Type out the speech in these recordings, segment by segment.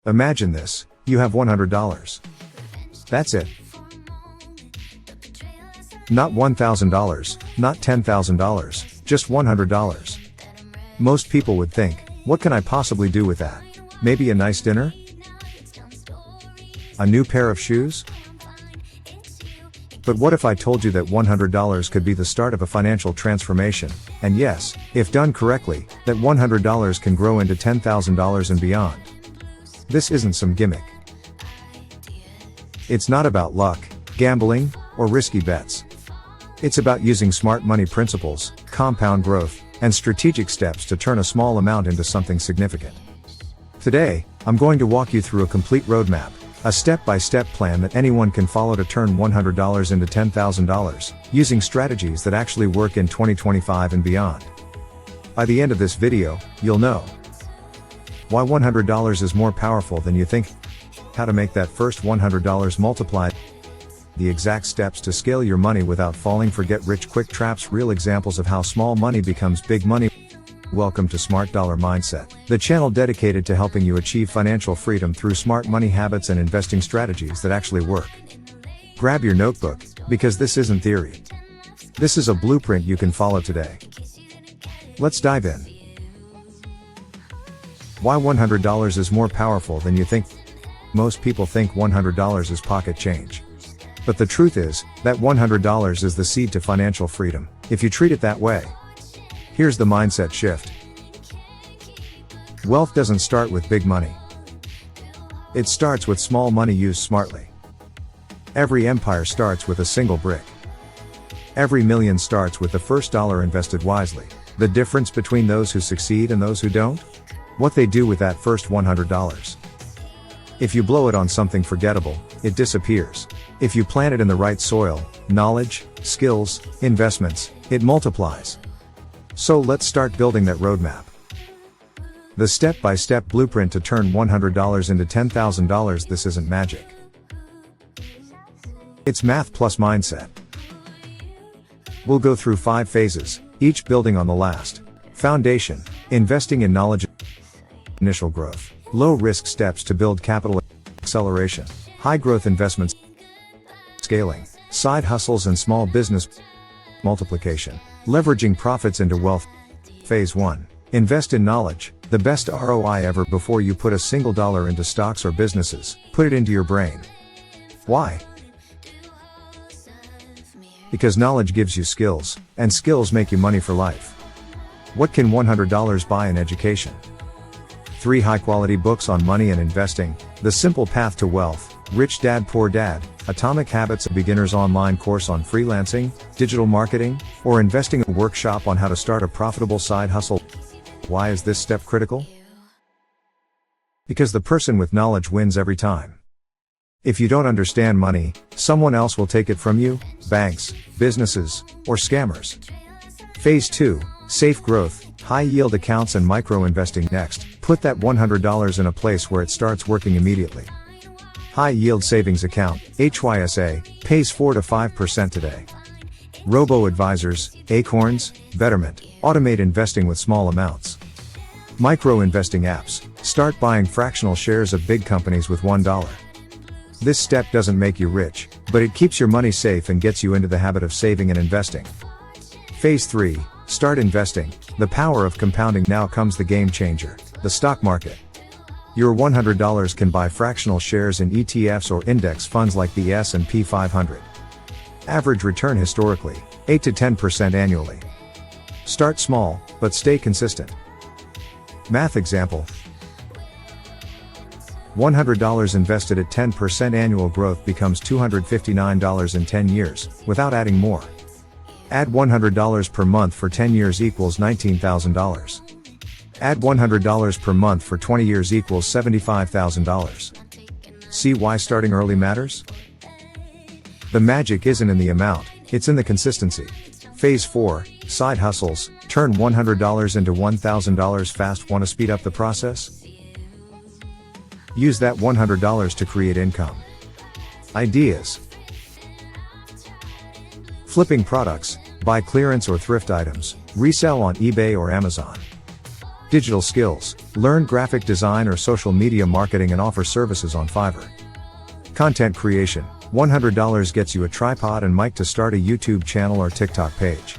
Imagine this, you have $100. That's it. Not $1,000, not $10,000, just $100. Most people would think, what can I possibly do with that? Maybe a nice dinner? A new pair of shoes? But what if I told you that $100 could be the start of a financial transformation, and yes, if done correctly, that $100 can grow into $10,000 and beyond? This isn't some gimmick. It's not about luck, gambling, or risky bets. It's about using smart money principles, compound growth, and strategic steps to turn a small amount into something significant. Today, I'm going to walk you through a complete roadmap, a step-by-step plan that anyone can follow to turn $100 into $10,000, using strategies that actually work in 2025 and beyond. By the end of this video, you'll know why $100 is more powerful than you think, how to make that first $100 multiply, the exact steps to scale your money without falling for get-rich-quick traps, real examples of how small money becomes big money. Welcome to Smart Dollar Mindset, the channel dedicated to helping you achieve financial freedom through smart money habits and investing strategies that actually work. Grab your notebook, because this isn't theory. This is a blueprint you can follow today. Let's dive in. Why $100 is more powerful than you think. Most people think $100 is pocket change. But the truth is, that $100 is the seed to financial freedom, if you treat it that way. Here's the mindset shift. Wealth doesn't start with big money. It starts with small money used smartly. Every empire starts with a single brick. Every million starts with the first dollar invested wisely. The difference between those who succeed and those who don't? What they do with that first $100. If you blow it on something forgettable, it disappears. If you plant it in the right soil, knowledge, skills, investments, it multiplies. So let's start building that roadmap. The step-by-step blueprint to turn $100 into $10,000. This isn't magic. It's math plus mindset. We'll go through 5 phases, each building on the last. Foundation, investing in knowledge. Initial growth, low-risk steps to build capital. Acceleration, high-growth investments. Scaling, side hustles and small business. Multiplication, leveraging profits into wealth. Phase 1, invest in knowledge, the best ROI ever. Before you put a single dollar into stocks or businesses, put it into your brain. Why? Because knowledge gives you skills, and skills make you money for life. What can $100 buy in education? 3 high-quality books on money and investing, The Simple Path to Wealth, Rich Dad Poor Dad, Atomic Habits, a beginner's online course on freelancing, digital marketing, or investing, a workshop on how to start a profitable side hustle. Why is this step critical? Because the person with knowledge wins every time. If you don't understand money, someone else will take it from you, banks, businesses, or scammers. Phase 2, safe growth, high-yield accounts and micro-investing. Next, put that $100 in a place where it starts working immediately. High-yield savings account, HYSA, pays 4 to 5% today. Robo-advisors, Acorns, Betterment, automate investing with small amounts. Micro-investing apps, start buying fractional shares of big companies with $1. This step doesn't make you rich, but it keeps your money safe and gets you into the habit of saving and investing. Phase 3, start investing, the power of compounding. Now comes the game changer, the stock market. Your $100 can buy fractional shares in ETFs or index funds like the S&P 500. Average return historically, 8 to 10% annually. Start small, but stay consistent. Math example. $100 invested at 10% annual growth becomes $259 in 10 years, without adding more. Add $100 per month for 10 years equals $19,000. Add $100 per month for 20 years equals $75,000. See why starting early matters? The magic isn't in the amount, it's in the consistency. Phase 4, side hustles, turn $100 into $1,000 fast. Want to speed up the process? Use that $100 to create income. Ideas. Flipping products, buy clearance or thrift items, resell on eBay or Amazon. Digital skills, Learn graphic design or social media marketing and offer services on Fiverr. Content creation. $100 gets you a tripod and mic to start a YouTube channel or TikTok page.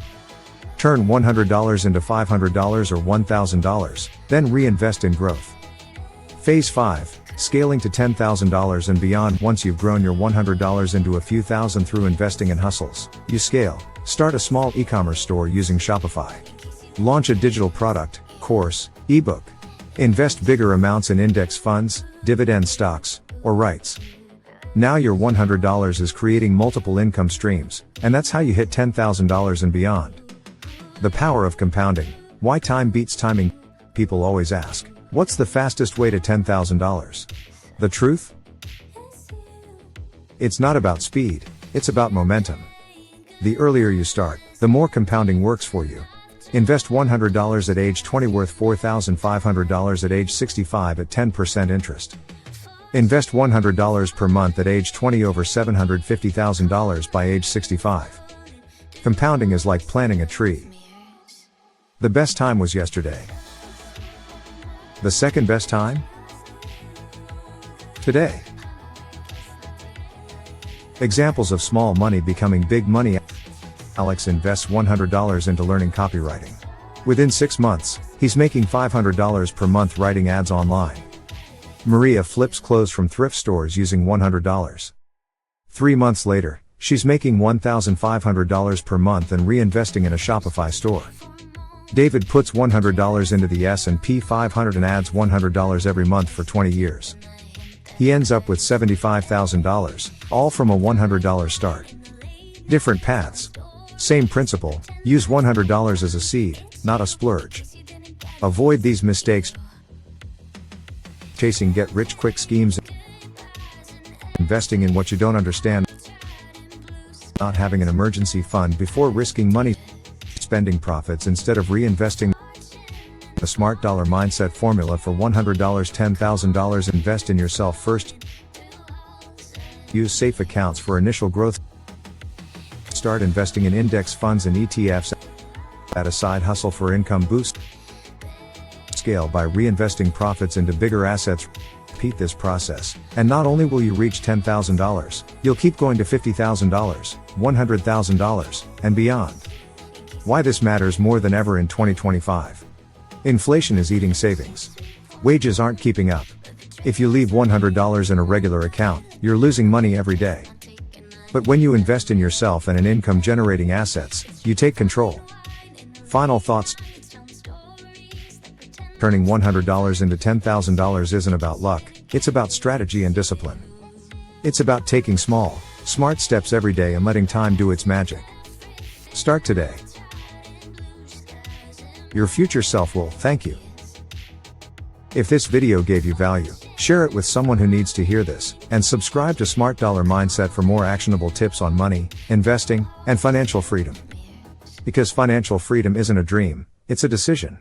Turn $100 into $500 or $1,000, then reinvest in growth. Phase 5. Scaling to $10,000 and beyond. Once you've grown your $100 into a few thousand through investing in hustles, you scale. Start a small e-commerce store using Shopify. Launch a digital product, course, ebook. Invest bigger amounts in index funds, dividend stocks, or REITs. Now your $100 is creating multiple income streams, and that's how you hit $10,000 and beyond. The power of compounding. Why time beats timing? People always ask, what's the fastest way to $10,000? The truth? It's not about speed, it's about momentum. The earlier you start, the more compounding works for you. Invest $100 at age 20 worth $4,500 at age 65 at 10% interest. Invest $100 per month at age 20 over $750,000 by age 65. Compounding is like planting a tree. The best time was yesterday. The second best time? Today. Examples of small money becoming big money. Alex invests $100 into learning copywriting. Within 6 months, he's making $500 per month writing ads online. Maria flips clothes from thrift stores using $100. 3 months later, she's making $1,500 per month and reinvesting in a Shopify store. David puts $100 into the S&P 500 and adds $100 every month for 20 years. He ends up with $75,000, all from a $100 start. Different paths. Same principle, use $100 as a seed, not a splurge. Avoid these mistakes. Chasing get-rich-quick schemes. Investing in what you don't understand. Not having an emergency fund before risking money. Spending profits instead of reinvesting. The Smart Dollar Mindset formula for $100 $10,000. Invest in yourself first. Use safe accounts for initial growth. Start investing in index funds and ETFs. Add a side hustle for income boost. Scale by reinvesting profits into bigger assets. Repeat this process, and not only will you reach $10,000, you'll keep going to $50,000, $100,000, and beyond. Why this matters more than ever in 2025. Inflation is eating savings. Wages aren't keeping up. If you leave $100 in a regular account, you're losing money every day. But when you invest in yourself and in income-generating assets, you take control. Final thoughts. Turning $100 into $10,000 isn't about luck, it's about strategy and discipline. It's about taking small, smart steps every day and letting time do its magic. Start today. Your future self will thank you. If this video gave you value, share it with someone who needs to hear this, and subscribe to Smart Dollar Mindset for more actionable tips on money, investing, and financial freedom. Because financial freedom isn't a dream, it's a decision.